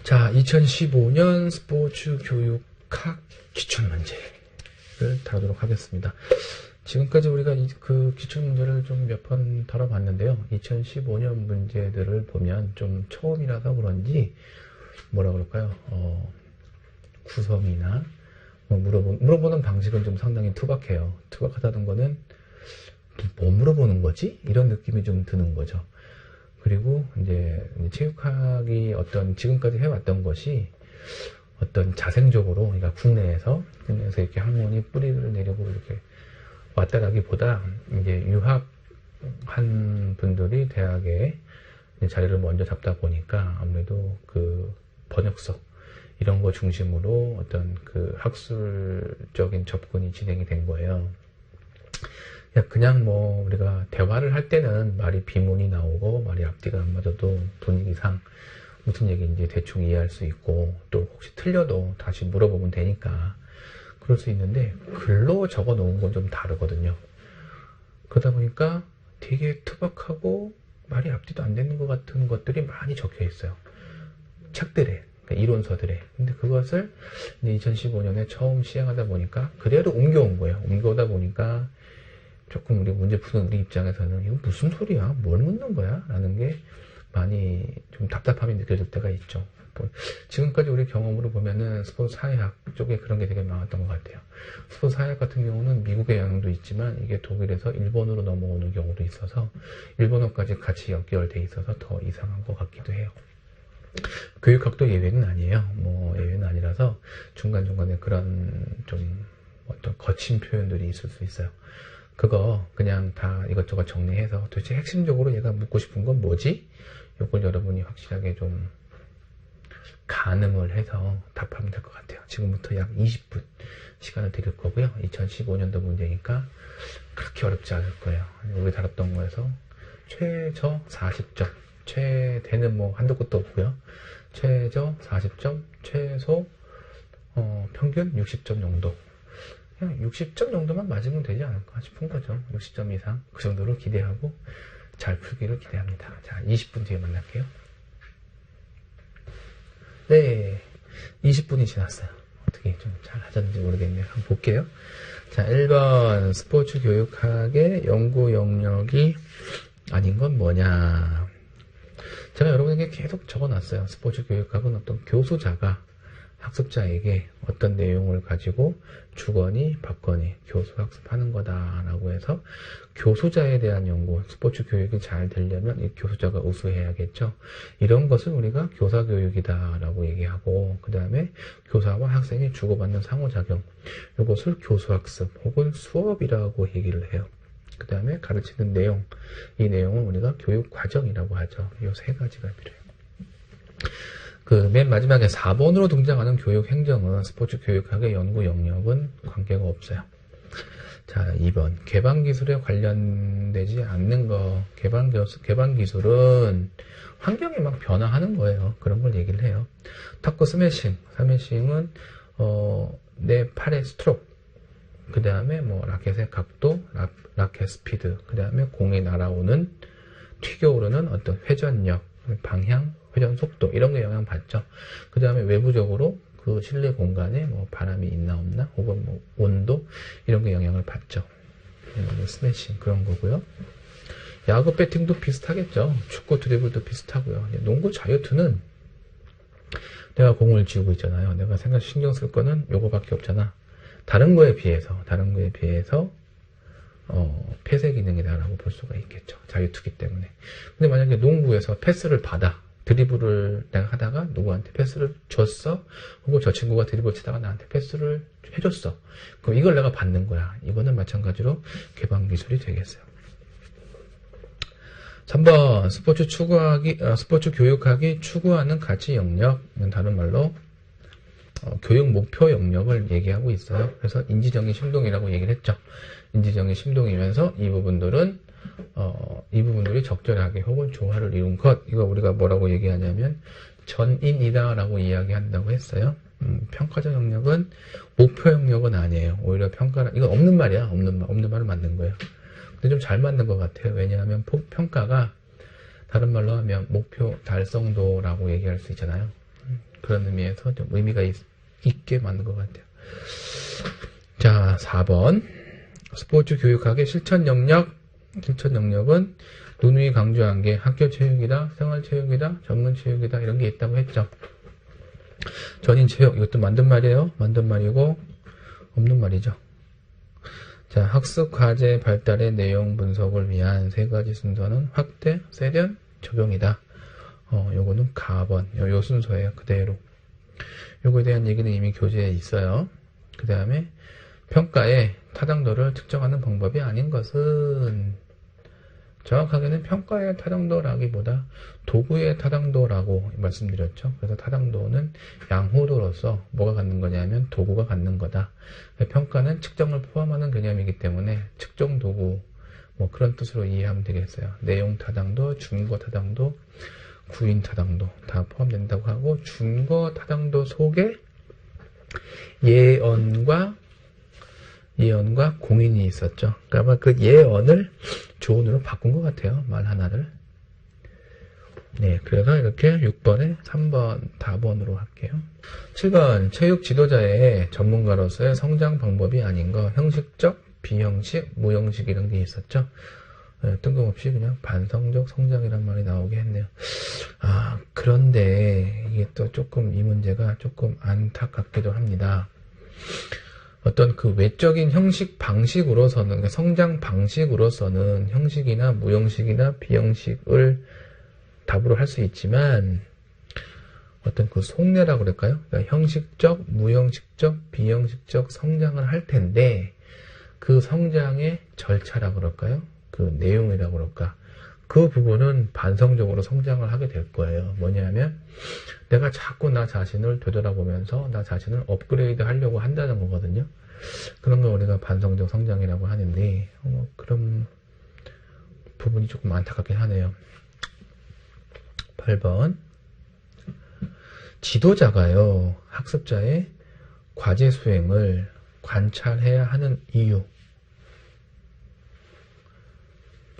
자, 2015년 스포츠 교육학 기출문제를 다루도록 하겠습니다. 지금까지 우리가 그 기출문제를 좀 몇 번 다뤄봤는데요. 2015년 문제들을 보면 좀 처음이라서 그런지 뭐라 그럴까요? 구성이나 물어보는 방식은 좀 상당히 투박해요. 투박하다는 거는 뭐 물어보는 거지? 이런 느낌이 좀 드는 거죠. 그리고 이제 체육학이 어떤 지금까지 해왔던 것이 어떤 자생적으로, 그러니까 국내에서 이렇게 학문이 뿌리를 내리고 이렇게 왔다라기보다 이제 유학한 분들이 대학에 자리를 먼저 잡다 보니까 아무래도 그 번역서 이런 거 중심으로 어떤 그 학술적인 접근이 진행이 된 거예요. 그냥 뭐 우리가 대화를 할 때는 말이 비문이 나오고 말이 앞뒤가 안 맞아도 분위기상 무슨 얘기인지 대충 이해할 수 있고, 또 혹시 틀려도 다시 물어보면 되니까 그럴 수 있는데, 글로 적어 놓은 건 좀 다르거든요. 그러다 보니까 되게 투박하고 말이 앞뒤도 안 되는 것 같은 것들이 많이 적혀 있어요. 책들에, 그러니까 이론서들에. 근데 그것을 2015년에 처음 시행하다 보니까 그대로 옮겨온 거예요. 옮겨오다 보니까 조금 우리 문제 푸는 우리 입장에서는 이거 무슨 소리야? 뭘 묻는 거야? 라는 게 많이 좀 답답함이 느껴질 때가 있죠. 지금까지 우리 경험으로 보면은 스포츠 사회학 쪽에 그런 게 되게 많았던 것 같아요. 스포츠 사회학 같은 경우는 미국의 영향도 있지만 이게 독일에서 일본어로 넘어오는 경우도 있어서 일본어까지 같이 연결돼 있어서 더 이상한 것 같기도 해요. 교육학도 예외는 아니에요. 뭐 예외는 아니라서 중간중간에 그런 좀 어떤 거친 표현들이 있을 수 있어요. 그거 그냥 다 이것저것 정리해서 도대체 핵심적으로 얘가 묻고 싶은 건 뭐지? 이걸 여러분이 확실하게 좀 가늠을 해서 답하면 될 것 같아요. 지금부터 약 20분 시간을 드릴 거고요. 2015년도 문제니까 그렇게 어렵지 않을 거예요. 우리 다뤘던 거에서 최저 40점, 최대는 뭐 한도 끝도 없고요. 최저 40점, 최소 평균 60점 정도. 그냥 60점 정도만 맞으면 되지 않을까 싶은 거죠. 60점 이상 그 정도로 기대하고 잘 풀기를 기대합니다. 자, 20분 뒤에 만날게요. 네, 20분이 지났어요. 어떻게 좀 잘 하셨는지 모르겠네요. 한번 볼게요. 자, 1번 스포츠 교육학의 연구 영역이 아닌 건 뭐냐. 제가 여러분에게 계속 적어놨어요. 스포츠 교육학은 어떤 교수자가 학습자에게 어떤 내용을 가지고 주거니 받거니 교수 학습하는 거다라고 해서, 교수자에 대한 연구, 스포츠 교육이 잘 되려면 이 교수자가 우수해야겠죠. 이런 것을 우리가 교사교육이다라고 얘기하고, 그 다음에 교사와 학생이 주고받는 상호작용, 이것을 교수학습 혹은 수업이라고 얘기를 해요. 그 다음에 가르치는 내용, 이 내용은 우리가 교육과정이라고 하죠. 이 세 가지가 필요해요. 그 맨 마지막에 4번으로 등장하는 교육행정은 스포츠 교육학의 연구 영역은 관계가 없어요. 자, 2번 개방기술에 관련되지 않는 거. 개방기술은 환경이 막 변화하는 거예요. 그런 걸 얘기를 해요. 탁구 스매싱은 내 팔의 스트로크, 그 다음에 뭐 라켓의 각도, 라켓 스피드, 그 다음에 공이 날아오는 튀겨오르는 어떤 회전력, 방향, 회전 속도, 이런 게 영향받죠. 그 다음에 외부적으로 그 실내 공간에 뭐 바람이 있나 없나, 혹은 뭐 온도, 이런 게 영향을 받죠. 스매싱 그런 거고요. 야구 배팅도 비슷하겠죠. 축구 드리블도 비슷하고요. 농구 자유투는 내가 공을 쥐고 있잖아요. 내가 신경 쓸 거는 요거밖에 없잖아. 다른 거에 비해서 폐쇄 기능이다라고 볼 수가 있겠죠. 자유투기 때문에. 근데 만약에 농구에서 패스를 받아, 드리블을 내가 하다가 누구한테 패스를 줬어, 혹은 저 친구가 드리블 치다가 나한테 패스를 해줬어, 그럼 이걸 내가 받는 거야. 이거는 마찬가지로 개방기술이 되겠어요. 3번 스포츠 교육학이 추구하는 가치 영역, 다른 말로 교육 목표 영역을 얘기하고 있어요. 그래서 인지정의 심동이라고 얘기를 했죠. 인지정의 심동이면서 이 부분들이 적절하게 혹은 조화를 이룬 것, 이거 우리가 뭐라고 얘기하냐면 전인이다라고 이야기한다고 했어요. 평가적 영역은 목표 영역은 아니에요. 오히려 이건 없는 말이야. 없는 말을 만든 거예요. 근데 좀 잘 맞는 것 같아요. 왜냐하면 평가가 다른 말로 하면 목표 달성도라고 얘기할 수 있잖아요. 그런 의미에서 좀 의미가 있게 만든 것 같아요. 자, 4번. 스포츠 교육학의 실천 영역은 누누이 강조한 게 학교 체육이다, 생활 체육이다, 전문 체육이다, 이런 게 있다고 했죠. 전인 체육, 이것도 만든 말이에요. 만든 말이고, 없는 말이죠. 자, 학습 과제 발달의 내용 분석을 위한 세 가지 순서는 확대, 세련, 적용이다. 요거는 가번, 요 순서예요. 그대로. 요거에 대한 얘기는 이미 교재에 있어요. 그 다음에 평가의 타당도를 측정하는 방법이 아닌 것은, 정확하게는 평가의 타당도라기보다 도구의 타당도라고 말씀드렸죠. 그래서 타당도는 양호도로서 뭐가 갖는 거냐면 도구가 갖는 거다. 평가는 측정을 포함하는 개념이기 때문에 측정 도구, 뭐 그런 뜻으로 이해하면 되겠어요. 내용 타당도, 준거 타당도, 구인 타당도 다 포함된다고 하고, 준거 타당도 속에 예언과 공인이 있었죠. 그러니까 그 예언을 조언으로 바꾼 것 같아요. 말 하나를. 네, 그래서 이렇게 6번에 3번, 4번으로 할게요. 7번, 체육 지도자의 전문가로서의 성장 방법이 아닌 거, 형식적, 비형식, 무형식 이런 게 있었죠. 네, 뜬금없이 그냥 반성적 성장이란 말이 나오게 했네요. 그런데 이게 또 조금 이 문제가 조금 안타깝기도 합니다. 어떤 그 외적인 형식 방식으로서는, 그러니까 성장 방식으로서는 형식이나 무형식이나 비형식을 답으로 할 수 있지만, 어떤 그 속내라고 그럴까요? 그러니까 형식적, 무형식적, 비형식적 성장을 할 텐데, 그 성장의 절차라고 그럴까요? 그 내용이라고 그럴까? 그 부분은 반성적으로 성장을 하게 될 거예요. 뭐냐면 내가 자꾸 나 자신을 되돌아보면서 나 자신을 업그레이드 하려고 한다는 거거든요. 그런 걸 우리가 반성적 성장이라고 하는데 그런 부분이 조금 안타깝긴 하네요. 8번. 지도자가요, 학습자의 과제 수행을 관찰해야 하는 이유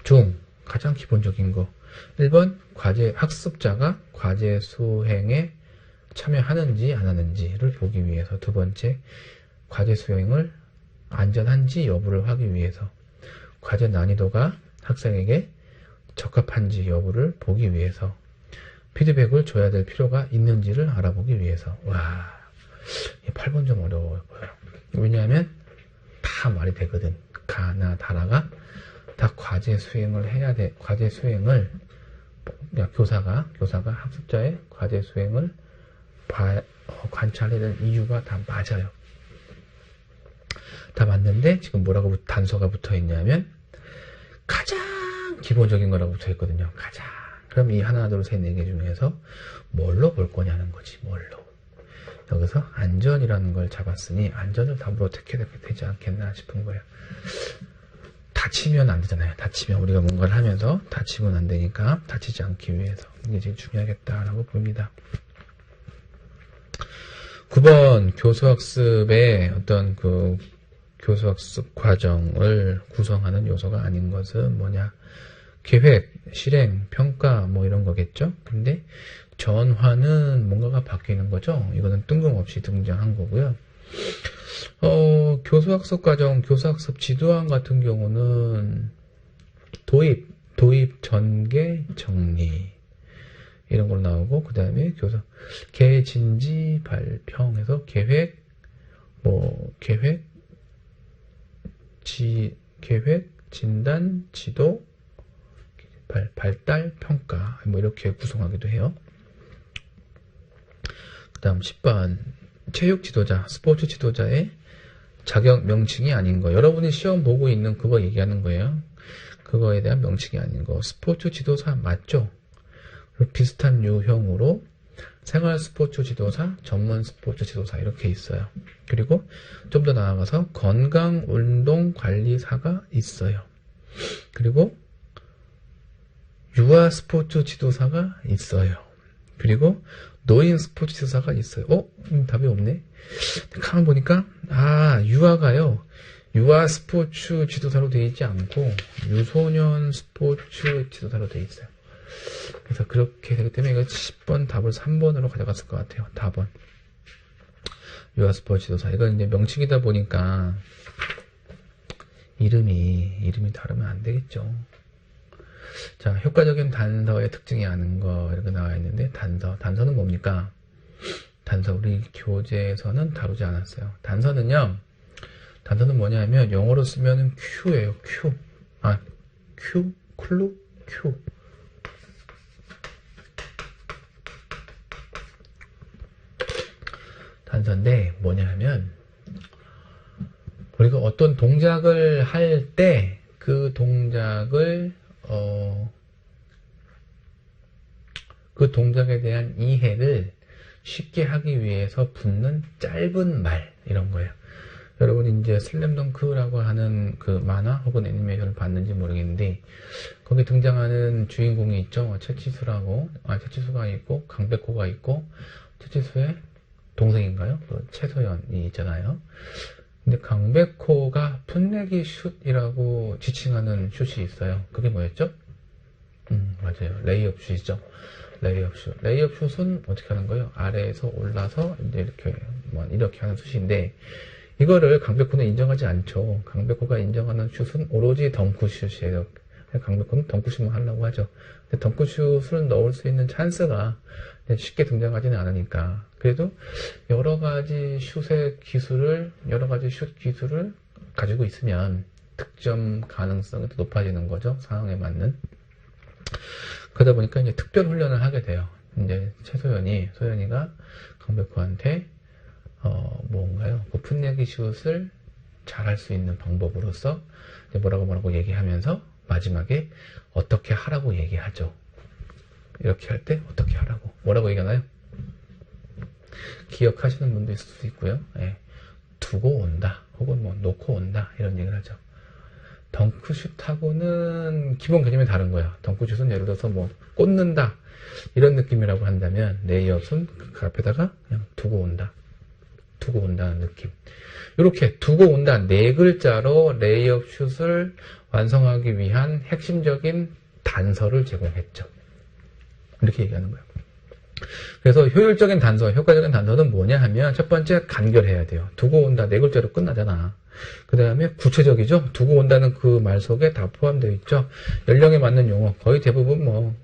중 가장 기본적인 거. 1번, 학습자가 과제 수행에 참여하는지 안 하는지를 보기 위해서. 두 번째, 과제 수행을 안전한지 여부를 하기 위해서. 과제 난이도가 학생에게 적합한지 여부를 보기 위해서. 피드백을 줘야 될 필요가 있는지를 알아보기 위해서. 와, 8번 좀 어려워 보여요. 왜냐하면 다 말이 되거든. 가나 다라가 다 과제 수행을 해야 돼. 과제 수행을 교사가 학습자의 과제 수행을 관찰해야 되는 이유가 다 맞아요. 다 맞는데 지금 뭐라고 단서가 붙어 있냐면 가장 기본적인 거라고 붙어 있거든요. 가장. 그럼 이 하나, 둘, 셋, 네 개 중에서 뭘로 볼 거냐는 거지. 뭘로. 여기서 안전이라는 걸 잡았으니 안전을 답으로 택해야 되지 않겠나 싶은 거예요. 다치면 안 되잖아요. 다치면 우리가 뭔가를 하면서 다치면 안 되니까 다치지 않기 위해서 이게 제일 중요하겠다라고 봅니다. 9번 교수학습의 어떤 그 교수학습 과정을 구성하는 요소가 아닌 것은 뭐냐? 계획, 실행, 평가 뭐 이런 거겠죠? 근데 전환은 뭔가가 바뀌는 거죠? 이거는 뜬금없이 등장한 거고요. 교수학습 과정, 교수학습 지도안 같은 경우는 도입, 전개, 정리 이런 걸로 나오고, 그 다음에 개진지, 발평해서 계획, 진단, 지도, 발달, 평가 뭐 이렇게 구성하기도 해요. 그 다음 10번 체육 지도자, 스포츠 지도자의 자격 명칭이 아닌 거. 여러분이 시험 보고 있는 그거 얘기하는 거예요. 그거에 대한 명칭이 아닌 거. 스포츠 지도사 맞죠? 그리고 비슷한 유형으로 생활 스포츠 지도사, 전문 스포츠 지도사 이렇게 있어요. 그리고 좀 더 나아가서 건강 운동 관리사가 있어요. 그리고 유아 스포츠 지도사가 있어요. 그리고 노인 스포츠 지도사가 있어요. 답이 없네. 가만 보니까 유아가요, 유아 스포츠 지도사로 되어 있지 않고 유소년 스포츠 지도사로 되어 있어요. 그래서 그렇게 되기 때문에 이거 10번 답을 3번으로 가져갔을 것 같아요. 답은. 유아스퍼 지도사. 이건 이제 명칭이다 보니까 이름이 다르면 안 되겠죠. 자, 효과적인 단서의 특징이 아는 거 이렇게 나와 있는데 단서는 뭡니까? 단서 우리 교재에서는 다루지 않았어요. 단서는 뭐냐면 영어로 쓰면 Q예요. Q. Q, 클루, Q. 단서인데 뭐냐면 우리가 어떤 동작을 할 때 그 동작을 그 동작에 대한 이해를 쉽게 하기 위해서 붙는 짧은 말 이런 거예요. 여러분 이제 슬램덩크라고 하는 그 만화 혹은 애니메이션을 봤는지 모르겠는데 거기 등장하는 주인공이 있죠. 채치수가 있고 강백호가 있고 채치수의 동생인가요? 그 최소연이 있잖아요. 근데 강백호가 풋내기 슛이라고 지칭하는 슛이 있어요. 그게 뭐였죠? 맞아요. 레이업 슛이죠. 레이업 슛. 레이업 슛은 어떻게 하는 거예요? 아래에서 올라서 이제 이렇게 하는 슛인데 이거를 강백호는 인정하지 않죠. 강백호가 인정하는 슛은 오로지 덩크슛이에요. 강백호는 덩크슛만 하려고 하죠. 근데 덩크슛을 넣을 수 있는 찬스가 쉽게 등장하지는 않으니까. 그래도 여러 가지 슛 기술을 가지고 있으면 득점 가능성이 더 높아지는 거죠. 상황에 맞는. 그러다 보니까 이제 특별 훈련을 하게 돼요. 이제 소연이가 강백호한테 뭔가요? 그 풋내기 슛을 잘할 수 있는 방법으로서 이제 뭐라고 얘기하면서 마지막에 어떻게 하라고 얘기하죠. 이렇게 할 때 어떻게 하라고 뭐라고 얘기하나요? 기억하시는 분도 있을 수 있고요. 예. 두고 온다 혹은 놓고 온다 이런 얘기를 하죠. 덩크슛하고는 기본 개념이 다른 거예요. 덩크슛은 예를 들어서 꽂는다 이런 느낌이라고 한다면 레이업은 그 앞에다가 그냥 두고 온다는 느낌. 이렇게 두고 온다 네 글자로 레이업 슛을 완성하기 위한 핵심적인 단서를 제공했죠. 이렇게 얘기하는 거예요. 그래서 효과적인 단서는 뭐냐 하면 첫 번째 간결해야 돼요. 두고 온다 네 글자로 끝나잖아. 그 다음에 구체적이죠. 두고 온다는 그 말 속에 다 포함되어 있죠. 연령에 맞는 용어 거의 대부분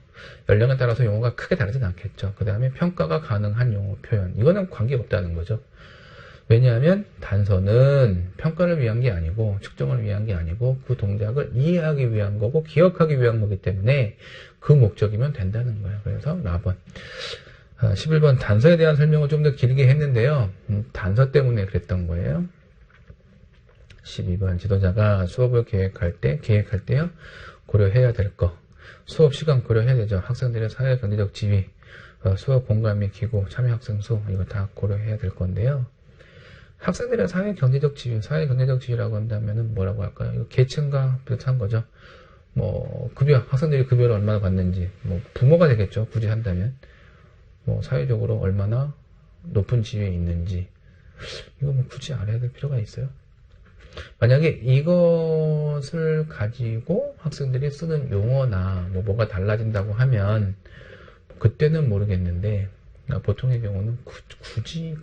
연령에 따라서 용어가 크게 다르진 않겠죠. 그 다음에 평가가 가능한 용어 표현 이거는 관계없다는 거죠. 왜냐하면 단서는 평가를 위한 게 아니고 측정을 위한 게 아니고 그 동작을 이해하기 위한 거고 기억하기 위한 거기 때문에 그 목적이면 된다는 거예요. 그래서 4번 11번 단서에 대한 설명을 좀 더 길게 했는데요. 단서 때문에 그랬던 거예요. 12번 지도자가 수업을 계획할 때요. 고려해야 될 거. 수업 시간 고려해야 되죠. 학생들의 사회 경제적 지위, 수업 공간 및 기구, 참여 학생 수 이거 다 고려해야 될 건데요. 학생들의 사회 경제적 지위라고 한다면은 뭐라고 할까요? 이거 계층과 비슷한 거죠. 학생들이 급여를 얼마나 받는지, 부모가 되겠죠. 굳이 한다면. 사회적으로 얼마나 높은 지위에 있는지. 이거 굳이 알아야 될 필요가 있어요. 만약에 이것을 가지고 학생들이 쓰는 용어나 뭐가 달라진다고 하면, 그때는 모르겠는데, 보통의 경우는 굳이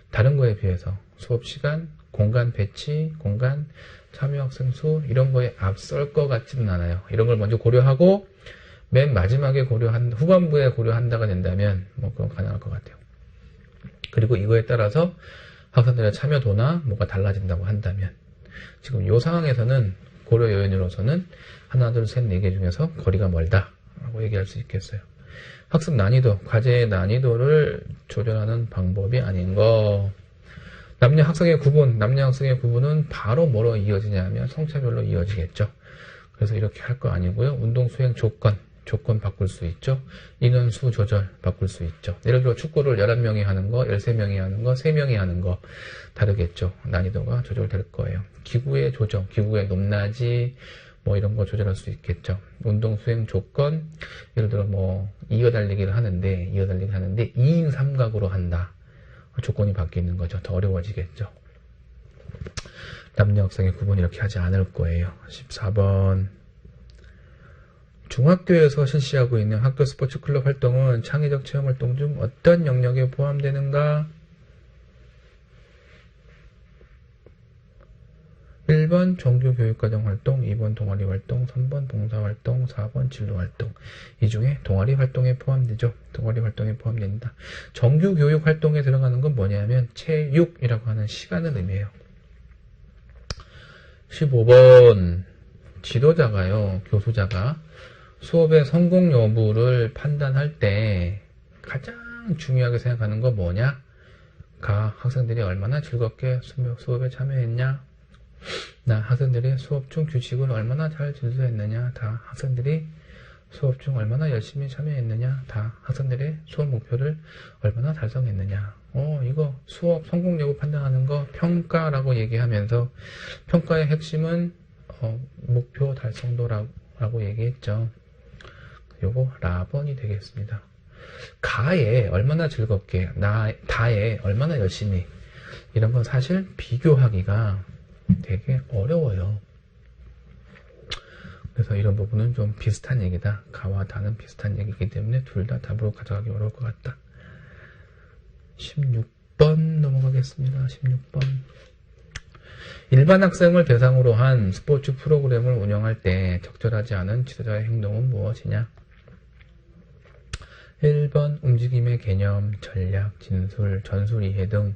다른 거에 비해서 수업 시간, 공간 배치, 공간, 참여 학생 수 이런 거에 앞설 것 같지는 않아요. 이런 걸 먼저 고려하고 맨 마지막에 후반부에 고려한다가 된다면 그건 가능할 것 같아요. 그리고 이거에 따라서 학생들의 참여도나 뭐가 달라진다고 한다면 지금 이 상황에서는 고려 요인으로서는 하나, 둘, 셋, 네 개 중에서 거리가 멀다라고 얘기할 수 있겠어요. 학습 난이도, 과제의 난이도를 조절하는 방법이 아닌 거. 남녀 학생의 구분은 바로 뭐로 이어지냐 하면 성차별로 이어지겠죠. 그래서 이렇게 할 거 아니고요. 운동 수행 조건 바꿀 수 있죠. 인원수 조절 바꿀 수 있죠. 예를 들어 축구를 11명이 하는 거, 13명이 하는 거, 3명이 하는 거 다르겠죠. 난이도가 조절될 거예요. 기구의 조정, 기구의 높낮이 이런 거 조절할 수 있겠죠. 운동 수행 조건, 예를 들어 이어 달리기를 하는데 2인 3각으로 한다. 조건이 바뀌는 거죠. 더 어려워지겠죠. 남녀 학생의 구분 이렇게 하지 않을 거예요. 14번 중학교에서 실시하고 있는 학교 스포츠 클럽 활동은 창의적 체험 활동 중 어떤 영역에 포함되는가? 1번 정규 교육과정 활동, 2번 동아리 활동, 3번 봉사활동, 4번 진로활동. 이 중에 동아리 활동에 포함되죠. 동아리 활동에 포함됩니다. 정규 교육 활동에 들어가는 건 뭐냐면 체육이라고 하는 시간을 의미해요. 15번 지도자가요, 교수자가 수업의 성공 여부를 판단할 때 가장 중요하게 생각하는 건 뭐냐? 학생들이 얼마나 즐겁게 수업에 참여했냐? 학생들이 수업 중 규칙을 얼마나 잘 준수했느냐? 학생들이 수업 중 얼마나 열심히 참여했느냐? 학생들의 수업 목표를 얼마나 달성했느냐? 이거 수업 성공 여부 판단하는 거 평가라고 얘기하면서 평가의 핵심은 목표 달성도라고 얘기했죠. 요거 라번이 되겠습니다. 가에 얼마나 즐겁게, 다에 얼마나 열심히, 이런 건 사실 비교하기가 되게 어려워요. 그래서 이런 부분은 좀 비슷한 얘기다. 가와 다는 비슷한 얘기이기 때문에 둘 다 답으로 가져가기 어려울 것 같다. 16번 넘어가겠습니다. 16번. 일반 학생을 대상으로 한 스포츠 프로그램을 운영할 때 적절하지 않은 지도자의 행동은 무엇이냐? 1번 움직임의 개념, 전략, 진술, 전술 이해 등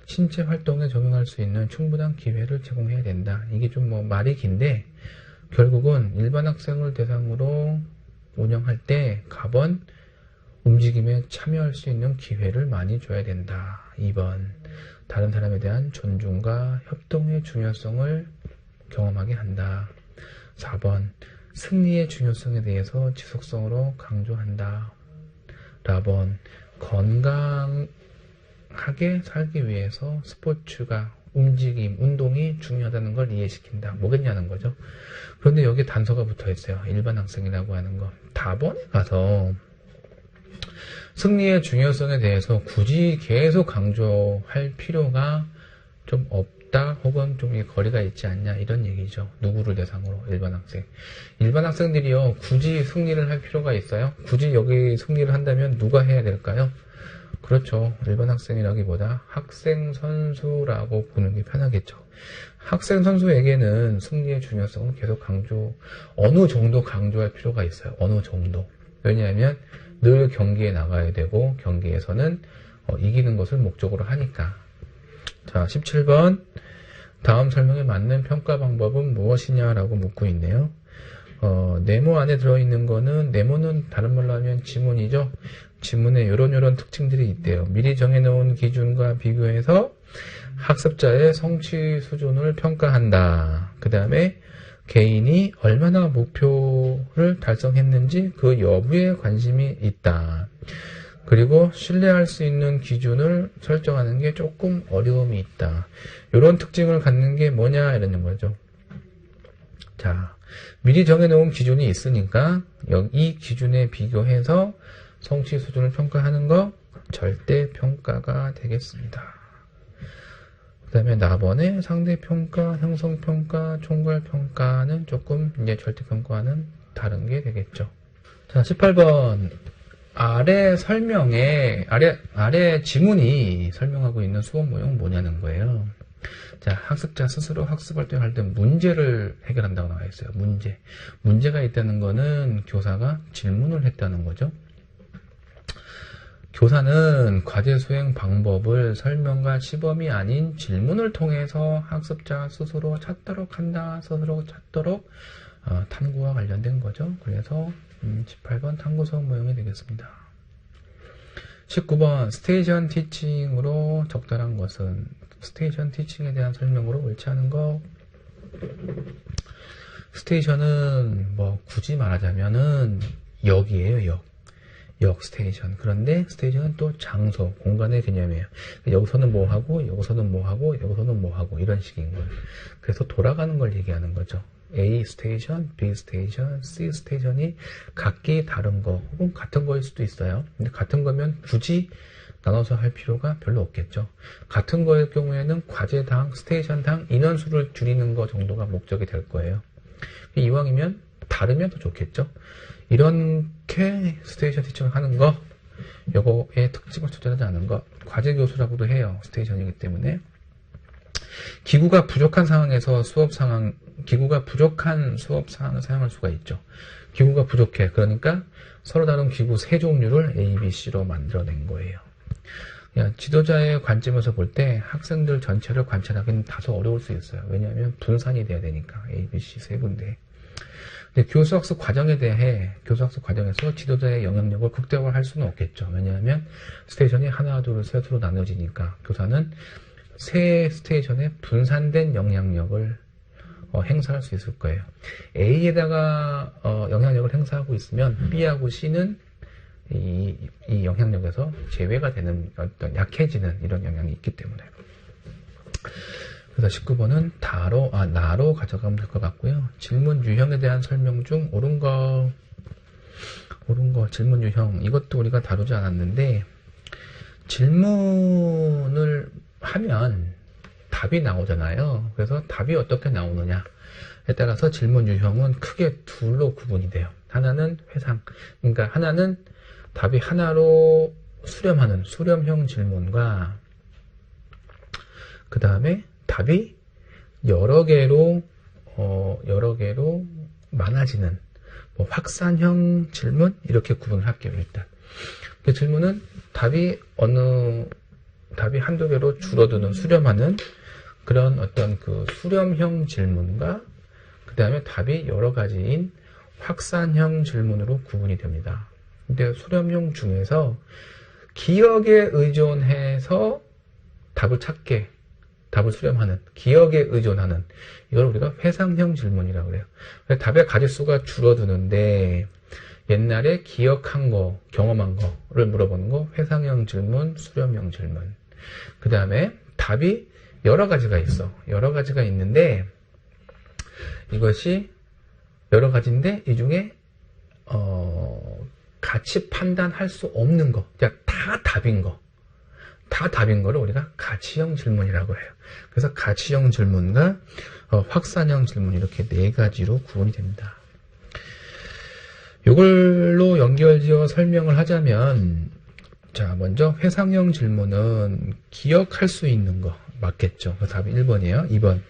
신체 활동에 적용할 수 있는 충분한 기회를 제공해야 된다. 이게 좀 말이 긴데 결국은 일반 학생을 대상으로 운영할 때 갑은 움직임에 참여할 수 있는 기회를 많이 줘야 된다. 2번 다른 사람에 대한 존중과 협동의 중요성을 경험하게 한다. 4번 승리의 중요성에 대해서 지속성으로 강조한다. 라번 건강하게 살기 위해서 스포츠가 움직임, 운동이 중요하다는 걸 이해시킨다. 뭐겠냐는 거죠. 그런데 여기 단서가 붙어 있어요. 일반 학생이라고 하는 거. 답원에 가서 승리의 중요성에 대해서 굳이 계속 강조할 필요가 좀 없다, 혹은 좀 거리가 있지 않냐, 이런 얘기죠. 누구를 대상으로? 일반 학생. 일반 학생들이요, 굳이 승리를 할 필요가 있어요? 굳이 여기 승리를 한다면 누가 해야 될까요? 그렇죠. 일반 학생이라기보다 학생 선수라고 보는 게 편하겠죠. 학생 선수에게는 승리의 중요성을 계속 어느 정도 강조할 필요가 있어요. 어느 정도. 왜냐하면 늘 경기에 나가야 되고 경기에서는 이기는 것을 목적으로 하니까. 자, 17번. 다음 설명에 맞는 평가 방법은 무엇이냐라고 묻고 있네요. 네모 안에 들어있는 거는, 네모는 다른 말로 하면 지문이죠. 지문에 이런 특징들이 있대요. 미리 정해놓은 기준과 비교해서 학습자의 성취 수준을 평가한다. 그 다음에 개인이 얼마나 목표를 달성했는지 그 여부에 관심이 있다. 그리고 신뢰할 수 있는 기준을 설정하는 게 조금 어려움이 있다. 이런 특징을 갖는 게 뭐냐 이러는 거죠. 자, 미리 정해놓은 기준이 있으니까 이 기준에 비교해서 성취 수준을 평가하는 거 절대 평가가 되겠습니다. 그 다음에 나번에 상대평가, 형성평가, 총괄평가는 조금 이제 절대평가와는 다른 게 되겠죠. 자, 18번. 아래 지문이 설명하고 있는 수업 모형은 뭐냐는 거예요. 자, 학습자 스스로 학습활동을 할 때 문제를 해결한다고 나와 있어요. 문제가 있다는 거는 교사가 질문을 했다는 거죠. 교사는 과제 수행 방법을 설명과 시범이 아닌 질문을 통해서 학습자 스스로 찾도록 한다. 스스로 찾도록 탐구와 관련된 거죠. 그래서 18번 탐구 수업 모형이 되겠습니다. 19번 스테이션 티칭으로 적절한 것은, 스테이션 티칭에 대한 설명으로 옳지 않은 거. 스테이션은 굳이 말하자면은 역이에요. 역 스테이션. 그런데 스테이션은 또 장소, 공간의 개념이에요. 여기서는 뭐 하고, 여기서는 뭐 하고, 여기서는 뭐 하고, 이런 식인 거예요. 그래서 돌아가는 걸 얘기하는 거죠. A 스테이션, B 스테이션, C 스테이션이 각기 다른 거, 혹은 같은 거일 수도 있어요. 근데 같은 거면 굳이 나눠서 할 필요가 별로 없겠죠. 같은 거일 경우에는 과제당, 스테이션당 인원수를 줄이는 거 정도가 목적이 될 거예요. 이왕이면 다 다르면 더 좋겠죠. 이렇게 스테이션 티칭을 하는 거, 요거의 특징을 존재하지 않은 것, 과제 교수라고도 해요. 스테이션이기 때문에. 기구가 부족한 상황에서 기구가 부족한 수업 상황을 사용할 수가 있죠. 기구가 부족해. 그러니까 서로 다른 기구 세 종류를 A, B, C로 만들어낸 거예요. 지도자의 관점에서 볼 때 학생들 전체를 관찰하기는 다소 어려울 수 있어요. 왜냐하면 분산이 돼야 되니까. A, B, C 세 군데. 근데 교수학습 과정에서 지도자의 영향력을 극대화할 수는 없겠죠. 왜냐하면 스테이션이 하나, 둘, 셋으로 나눠지니까 교사는 세 스테이션에 분산된 영향력을 행사할 수 있을 거예요. A에다가 영향력을 행사하고 있으면 B하고 C는 이 영향력에서 제외가 되는 어떤 약해지는 이런 영향이 있기 때문에. 그래서 19번은 나로 가져가면 될 것 같고요. 질문 유형에 대한 설명 중 옳은 거 질문 유형 이것도 우리가 다루지 않았는데 질문을 하면 답이 나오잖아요. 그래서 답이 어떻게 나오느냐에 따라서 질문 유형은 크게 둘로 구분이 돼요. 하나는 회상, 그러니까 하나는 답이 하나로 수렴하는 수렴형 질문과 그 다음에 답이 여러 개로 많아지는 확산형 질문 이렇게 구분을 할게요. 일단 그 질문은 답이 한두 개로 줄어드는 수렴하는 그런 어떤 그 수렴형 질문과 그 다음에 답이 여러 가지인 확산형 질문으로 구분이 됩니다. 근데 수렴형 중에서 기억에 의존해서 답을 수렴하는, 기억에 의존하는, 이걸 우리가 회상형 질문이라고 그래요. 답의 가지수가 줄어드는데, 옛날에 기억한 거, 경험한 거를 물어보는 거, 회상형 질문, 수렴형 질문. 그 다음에 답이 여러 가지가 있어. 여러 가지가 있는데, 이것이 여러 가지인데, 이 중에, 같이 판단할 수 없는 거, 그러니까 다 답인 거를 우리가 가치형 질문이라고 해요. 그래서 가치형 질문과 확산형 질문 이렇게 네 가지로 구분이 됩니다. 이걸로 연결지어 설명을 하자면 자 먼저 회상형 질문은 기억할 수 있는 거 맞겠죠. 그 답이 1번이에요. 2번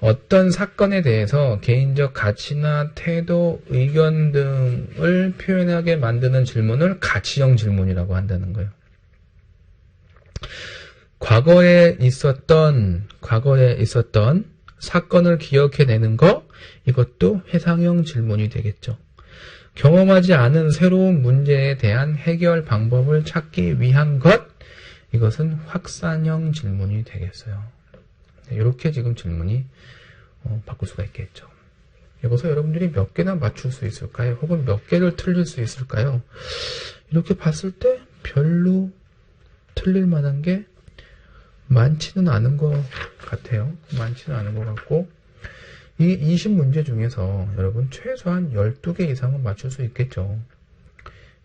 어떤 사건에 대해서 개인적 가치나 태도, 의견 등을 표현하게 만드는 질문을 가치형 질문이라고 한다는 거예요. 과거에 있었던 사건을 기억해내는 거, 이것도 회상형 질문이 되겠죠. 경험하지 않은 새로운 문제에 대한 해결 방법을 찾기 위한 것, 이것은 확산형 질문이 되겠어요. 이렇게 지금 질문이 바꿀 수가 있겠죠. 여기서 여러분들이 몇 개나 맞출 수 있을까요? 혹은 몇 개를 틀릴 수 있을까요? 이렇게 봤을 때 별로 틀릴 만한 게 많지는 않은 것 같아요. 많지는 않은 것 같고 이 20문제 중에서 여러분 최소한 12개 이상은 맞출 수 있겠죠.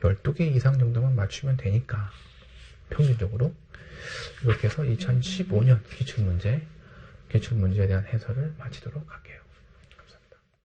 12개 이상 정도만 맞추면 되니까 평균적으로 이렇게 해서 2015년 기출문제에 대한 해설을 마치도록 할게요.